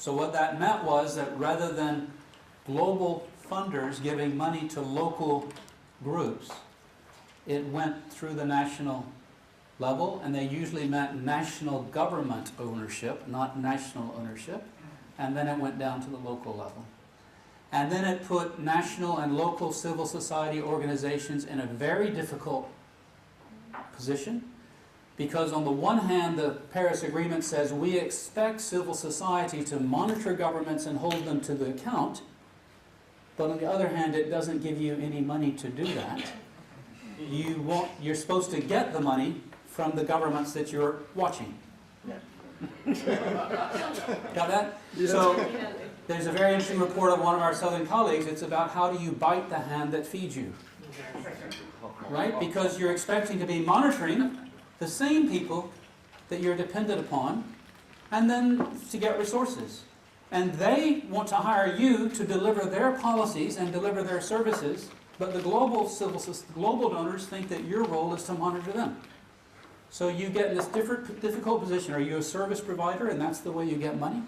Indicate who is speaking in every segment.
Speaker 1: So what that meant was that rather than global funders giving money to local groups, it went through the national level, and they usually meant national government ownership, not national ownership, and then it went down to the local level. And then it put national and local civil society organizations in a very difficult position, because on the one hand, the Paris Agreement says we expect civil society to monitor governments and hold them to the account, but on the other hand, it doesn't give you any money to do that. You're supposed to get the money from the governments that you're watching. Got that?
Speaker 2: Yeah.
Speaker 1: So there's a very interesting report of one of our southern colleagues. It's about how do you bite the hand that feeds you. Right? Because you're expecting to be monitoring the same people that you're dependent upon, and then to get resources. And they want to hire you to deliver their policies and deliver their services, but the global donors think that your role is to monitor them. So you get in this difficult position. Are you a service provider and that's the way you get money?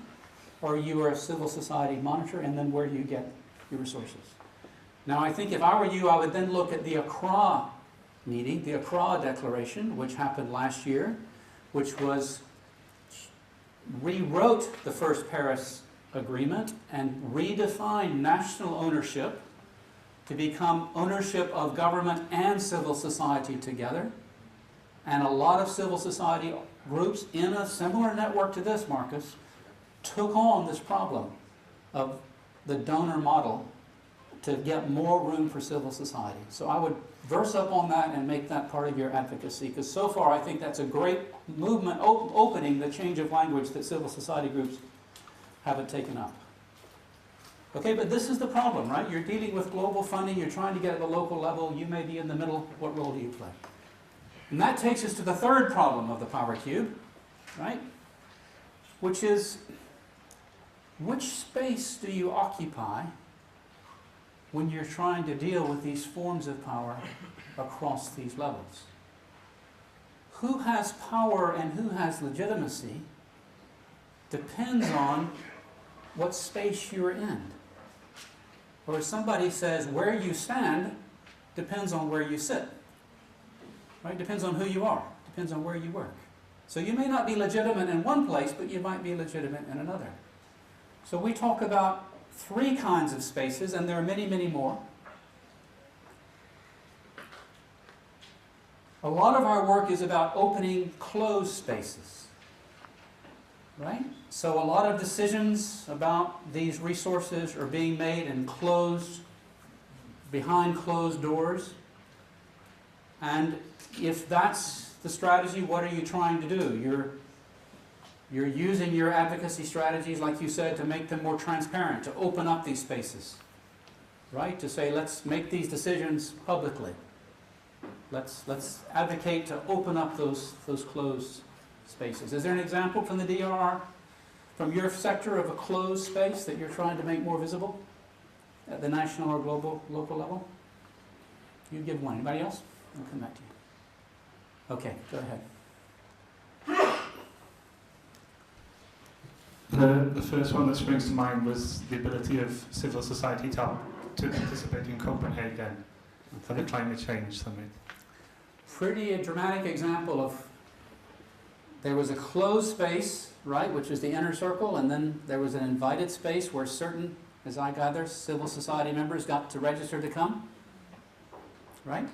Speaker 1: Or you are a civil society monitor, and then where do you get your resources? Now I think if I were you, I would then look at the Accra meeting, the Accra Declaration, which happened last year, which rewrote the first Paris Agreement and redefined national ownership to become ownership of government and civil society together. And a lot of civil society groups in a similar network to this, Marcus, took on this problem of the donor model to get more room for civil society. So I would verse up on that and make that part of your advocacy, because so far I think that's a great movement opening the change of language that civil society groups haven't taken up. Okay, but this is the problem, right? You're dealing with global funding, you're trying to get at the local level, you may be in the middle, what role do you play? And that takes us to the third problem of the power cube, right? Which is, which space do you occupy when you're trying to deal with these forms of power across these levels? Who has power and who has legitimacy depends on what space you're in. Or as somebody says, where you stand depends on where you sit. Right? Depends on who you are. Depends on where you work. So you may not be legitimate in one place, but you might be legitimate in another. So we talk about three kinds of spaces, and there are many, many more. A lot of our work is about opening closed spaces. Right? So a lot of decisions about these resources are being made in behind closed doors. And if that's the strategy, what are you trying to do? You're using your advocacy strategies, like you said, to make them more transparent, to open up these spaces, right? To say, let's make these decisions publicly. Let's advocate to open up those closed spaces. Is there an example from the DRR, from your sector, of a closed space that you're trying to make more visible at the national or local level? You give one. Anybody else? I'll come back to you. Okay, go ahead.
Speaker 3: The first one that springs to mind was the ability of civil society to participate in Copenhagen for the climate change summit.
Speaker 1: Pretty dramatic example of, there was a closed space, right, which is the inner circle, and then there was an invited space where certain, as I gather, civil society members got to register to come, right?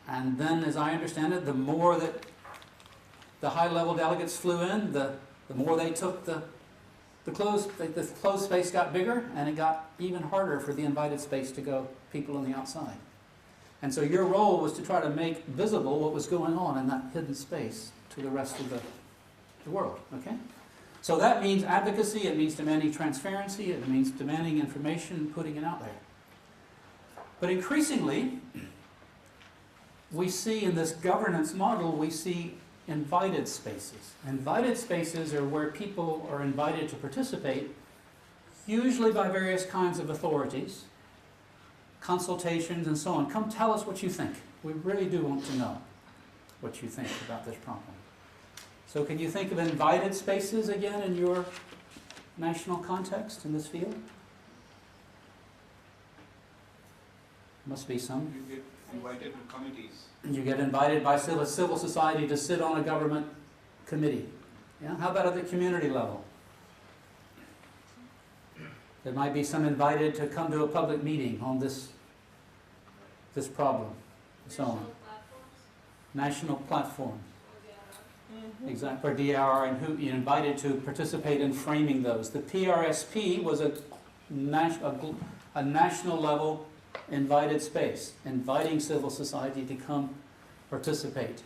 Speaker 1: And then, as I understand it, the more that the high-level delegates flew in, the more they took the closed space got bigger, and it got even harder for the invited space to go people on the outside. And so your role was to try to make visible what was going on in that hidden space to the rest of the world, okay? So that means advocacy, it means demanding transparency, it means demanding information, putting it out there. But increasingly, we see in this governance model, we see invited spaces. Invited spaces are where people are invited to participate, usually by various kinds of authorities, consultations and so on. Come tell us what you think. We really do want to know what you think about this problem. So can you think of invited spaces again in your national context in this field? Must be some.
Speaker 2: You get invited to committees.
Speaker 1: You get invited by civil society to sit on a government committee. Yeah? How about at the community level? There might be some invited to come to a public meeting on this problem, and so on. National platform. Exactly, or DRR, and who you invited to participate in framing those. The PRSP was a national level invited space, inviting civil society to come participate.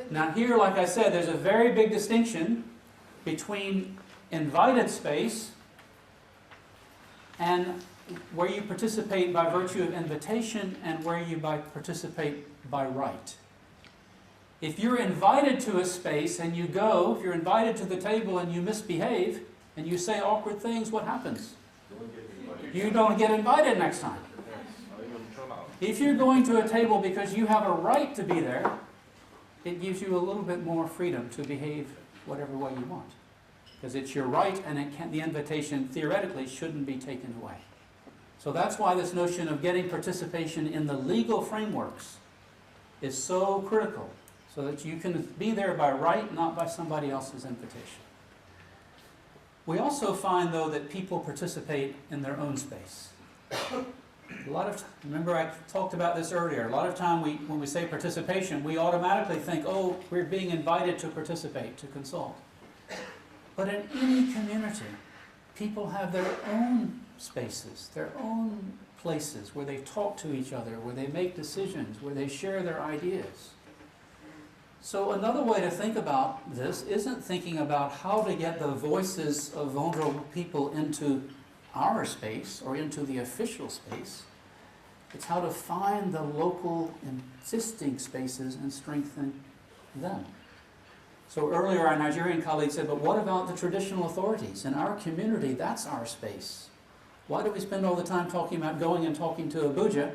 Speaker 1: Now here, like I said, there's a very big distinction between invited space and where you participate by virtue of invitation and where you participate by right. If you're invited to a space and you go, if you're invited to the table and you misbehave and you say awkward things, what happens? You don't get invited next time. If you're going to a table because you have a right to be there, it gives you a little bit more freedom to behave whatever way you want. Because it's your right, and the invitation theoretically shouldn't be taken away. So that's why this notion of getting participation in the legal frameworks is so critical, so that you can be there by right, not by somebody else's invitation. We also find, though, that people participate in their own space. Remember I talked about this earlier, a lot of time when we say participation, we automatically think, oh, we're being invited to participate, to consult. But in any community, people have their own spaces, their own places where they talk to each other, where they make decisions, where they share their ideas. So another way to think about this isn't thinking about how to get the voices of vulnerable people into our space or into the official space. It's how to find the local existing spaces and strengthen them. So earlier our Nigerian colleague said, but what about the traditional authorities? In our community, that's our space. Why do we spend all the time talking about going and talking to Abuja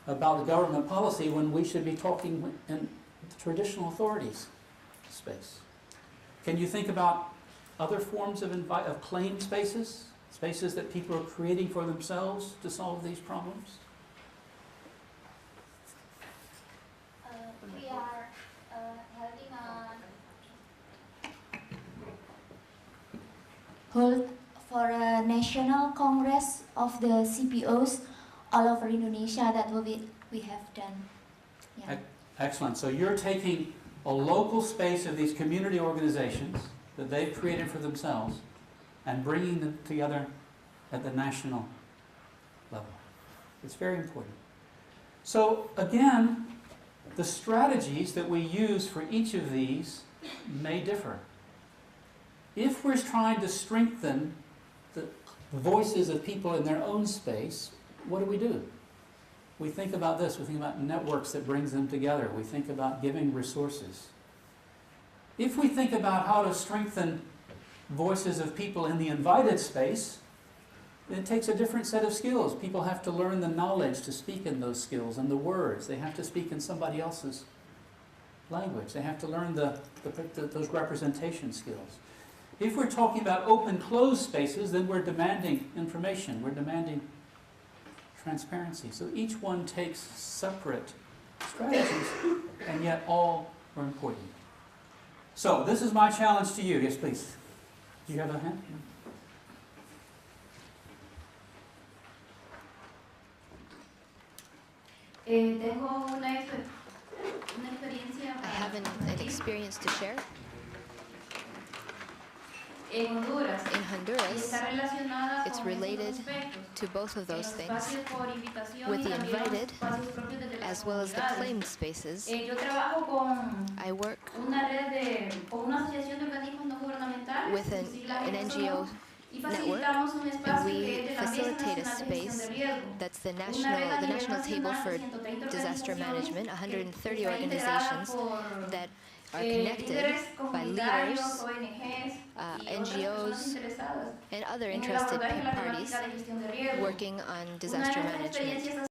Speaker 1: about the government policy when we should be talking in the traditional authorities' space? Can you think about other forms of claim spaces? Spaces that people are creating for themselves to solve these problems?
Speaker 4: We are holding hold for a national congress of the CPOs all over Indonesia. That will be we have done. Yeah.
Speaker 1: Excellent. So you're taking a local space of these community organizations that they've created for themselves and bringing them together at the national level. It's very important. So again, the strategies that we use for each of these may differ. If we're trying to strengthen the voices of people in their own space, what do? We think about this. We think about networks that brings them together. We think about giving resources. If we think about how to strengthen voices of people in the invited space, it takes a different set of skills. People have to learn the knowledge to speak in those skills and the words. They have to speak in somebody else's language. They have to learn those representation skills. If we're talking about open-closed spaces, then we're demanding information. We're demanding transparency. So each one takes separate strategies, and yet all are important. So this is my challenge to you. Yes, please. Do you have a hand?
Speaker 4: I
Speaker 5: have an experience to share.
Speaker 4: In Honduras,
Speaker 5: it's related to both of those things. With the invited, as well as the claimed spaces, I work with an NGO network, and we facilitate a space that's the national table for disaster management, 130 organizations that are connected by leaders, NGOs, and other interested parties working on disaster management.